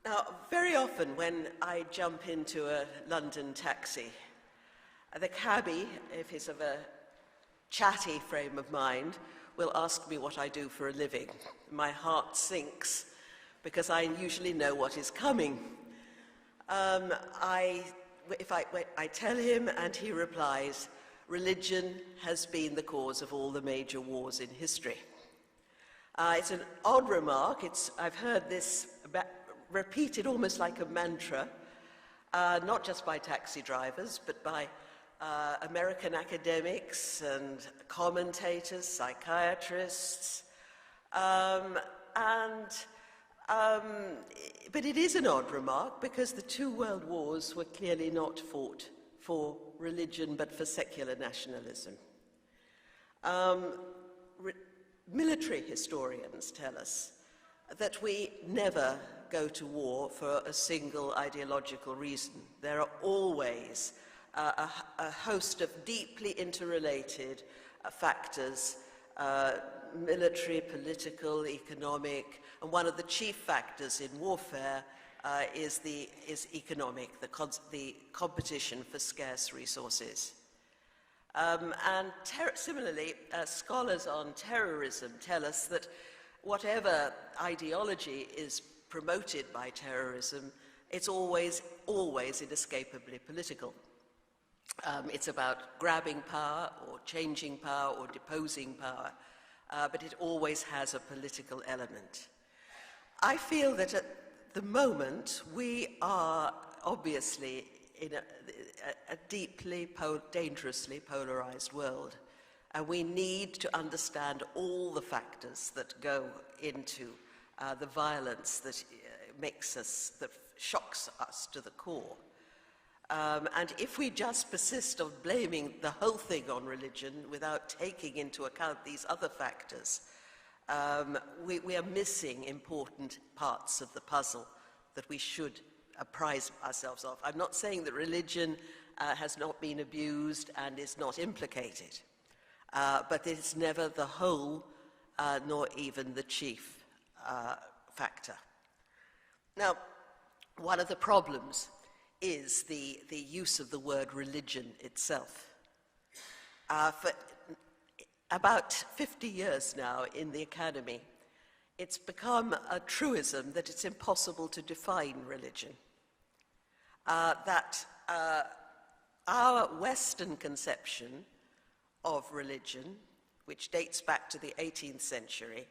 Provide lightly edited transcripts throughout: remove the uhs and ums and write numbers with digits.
Now, very often when I jump into a London taxi, the cabbie, if he's of a chatty frame of mind, will ask me what I do for a living. My heart sinks because I usually know what is coming. I tell him and he replies, religion has been the cause of all the major wars in history. It's an odd remark. I've heard this repeated almost like a mantra, not just by taxi drivers, but by American academics and commentators, psychiatrists, but it is an odd remark because the two world wars were clearly not fought for religion but for secular nationalism. Military historians tell us that we never go to war for a single ideological reason. There are always a host of deeply interrelated factors, military, political, economic, and one of the chief factors in warfare is economic, the competition for scarce resources. Similarly, scholars on terrorism tell us that whatever ideology is promoted by terrorism, it's always inescapably political. It's about grabbing power or changing power or deposing power, but it always has a political element. I feel that at the moment we are obviously in a deeply, dangerously polarized world, and we need to understand all the factors that go into the violence that that shocks us to the core. And if we just persist on blaming the whole thing on religion without taking into account these other factors, we are missing important parts of the puzzle that we should apprise ourselves of. I'm not saying that religion has not been abused and is not implicated, but it's never the whole, nor even the chief factor. Now, one of the problems is the use of the word religion itself. For about 50 years now in the academy, it's become a truism that it's impossible to define religion. That our Western conception of religion, which dates back to the 18th century,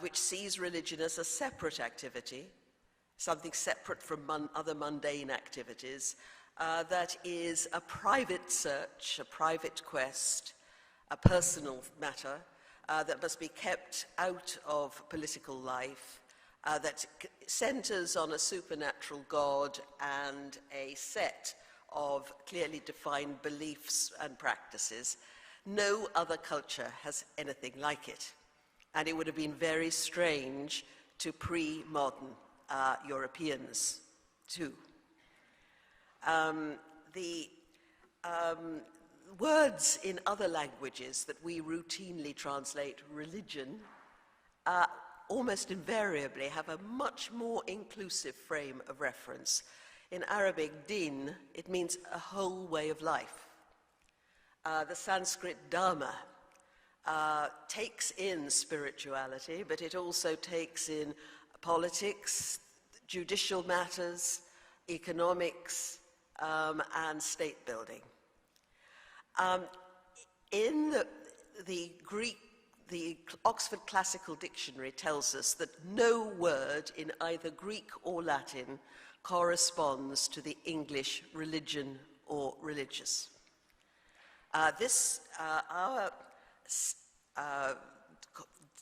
which sees religion as a separate activity, something separate from other mundane activities, that is a private search, a private quest, a personal matter that must be kept out of political life, that centers on a supernatural God and a set of clearly defined beliefs and practices. No other culture has anything like it, and it would have been very strange to pre-modern Europeans too. The words in other languages that we routinely translate religion almost invariably have a much more inclusive frame of reference. In Arabic, din, it means a whole way of life. The Sanskrit dharma takes in spirituality, but it also takes in politics, judicial matters, economics, and state building. In the Greek, the Oxford Classical Dictionary tells us that no word in either Greek or Latin corresponds to the English religion or religious. Our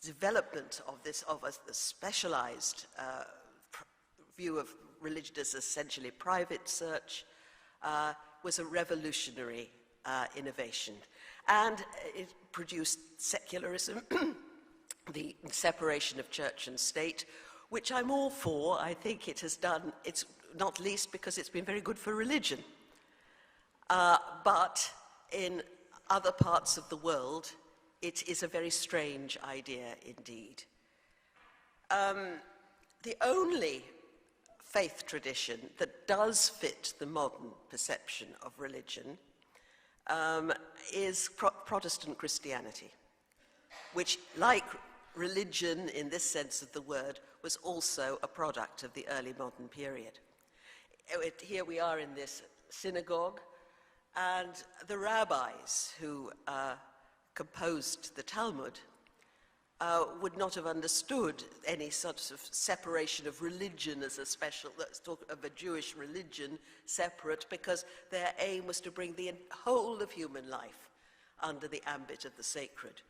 development of this, of a specialized view of religion as essentially private search, was a revolutionary innovation. And it produced secularism, the separation of church and state, which I'm all for. I think it has done, it's not least because it's been very good for religion. But in other parts of the world, it is a very strange idea indeed. The only faith tradition that does fit the modern perception of religion is Protestant Christianity, which, like religion in this sense of the word, was also a product of the early modern period. Here we are in this synagogue, and the rabbis who composed the Talmud would not have understood any sort of separation of religion as a special, let's talk of a Jewish religion separate, because their aim was to bring the whole of human life under the ambit of the sacred.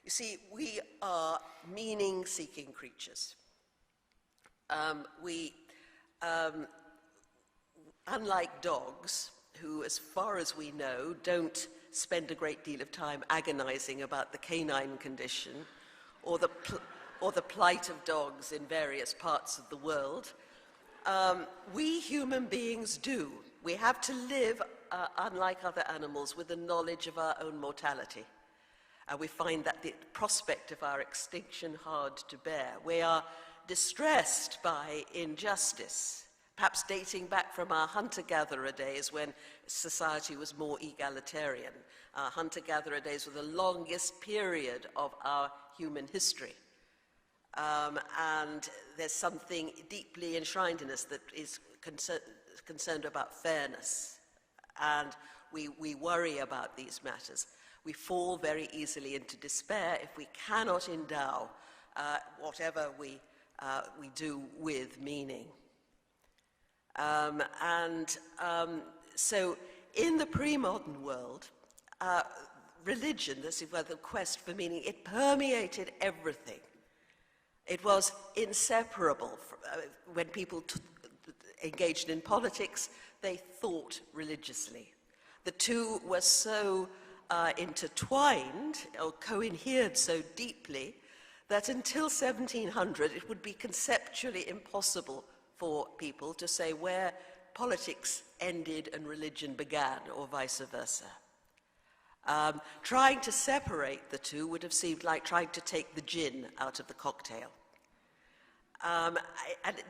You see, we are meaning-seeking creatures. Unlike dogs, who, as far as we know, don't spend a great deal of time agonizing about the canine condition or the plight of dogs in various parts of the world, we human beings do. We have to live, unlike other animals, with the knowledge of our own mortality. We find that the prospect of our extinction hard to bear. We are distressed by injustice, perhaps dating back from our hunter-gatherer days when society was more egalitarian. Our hunter-gatherer days were the longest period of our human history. And there's something deeply enshrined in us that is concerned about fairness. And we worry about these matters. We fall very easily into despair if we cannot endow whatever we do with meaning. So in the pre-modern world, religion, this is where the quest for meaning, it permeated everything. It was inseparable. When people engaged in politics, they thought religiously. The two were so intertwined or co-inhered so deeply that until 1700 it would be conceptually impossible for people to say where politics ended and religion began, or vice versa. Trying to separate the two would have seemed like trying to take the gin out of the cocktail. And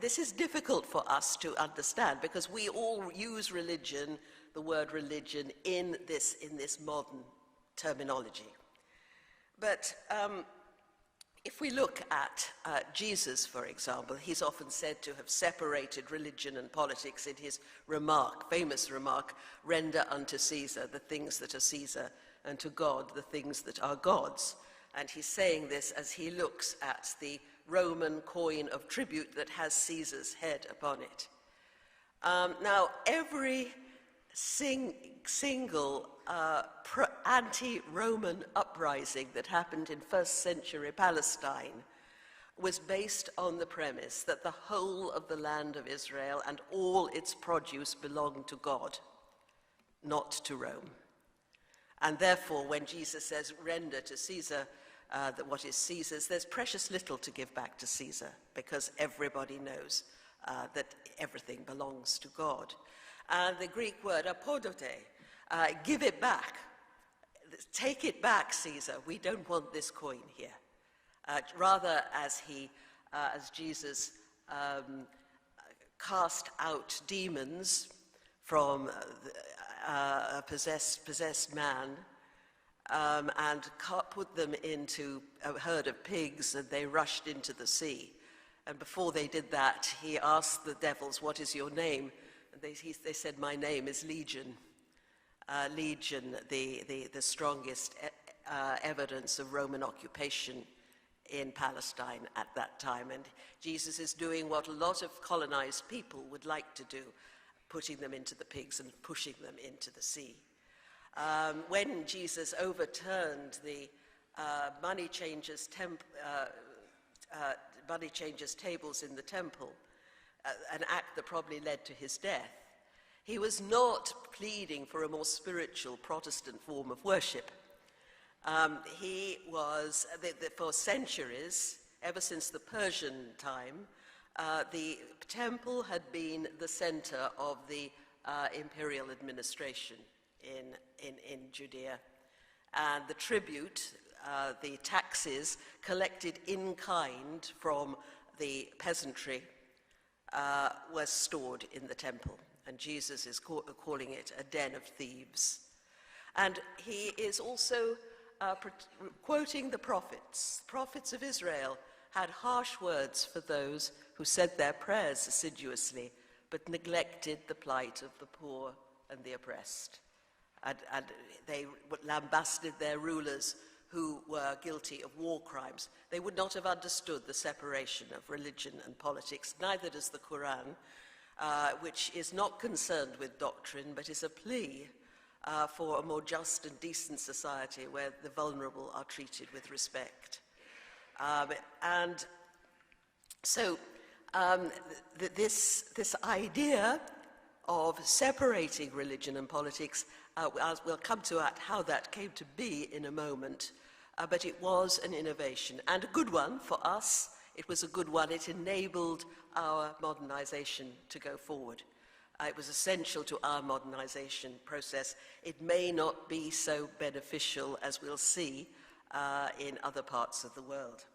this is difficult for us to understand because we all use religion, the word religion, in this modern terminology. But if we look at Jesus, for example, he's often said to have separated religion and politics in his famous remark, "Render unto Caesar the things that are Caesar, and to God the things that are God's." And he's saying this as he looks at the Roman coin of tribute that has Caesar's head upon it. Now, every single anti-Roman uprising that happened in first century Palestine was based on the premise that the whole of the land of Israel and all its produce belonged to God, not to Rome. And therefore, when Jesus says, "Render to Caesar what is Caesar's," there's precious little to give back to Caesar, because everybody knows that everything belongs to God. And the Greek word apodote, give it back. Take it back, Caesar. We don't want this coin here. Rather, as Jesus cast out demons from a possessed man, and put them into a herd of pigs, and they rushed into the sea. And before they did that, he asked the devils, "What is your name?" And they said, "My name is Legion." Legion, the strongest evidence of Roman occupation in Palestine at that time. And Jesus is doing what a lot of colonized people would like to do, putting them into the pigs and pushing them into the sea. When Jesus overturned the money changers' tables in the temple, an act that probably led to his death, he was not pleading for a more spiritual Protestant form of worship. He was, for centuries, ever since the Persian time, the temple had been the center of the imperial administration in Judea. And the tribute, the taxes collected in kind from the peasantry, was stored in the temple, and Jesus is calling it a den of thieves. And he is also quoting the prophets. Prophets of Israel had harsh words for those who said their prayers assiduously, but neglected the plight of the poor and the oppressed. And they lambasted their rulers who were guilty of war crimes. They would not have understood the separation of religion and politics. Neither does the Quran, which is not concerned with doctrine, but is a plea for a more just and decent society where the vulnerable are treated with respect. And so this idea of separating religion and politics, we'll come to how that came to be in a moment, but it was an innovation, and a good one for us. It was a good one. It enabled our modernization to go forward. It was essential to our modernization process. It may not be so beneficial, as we'll see, in other parts of the world.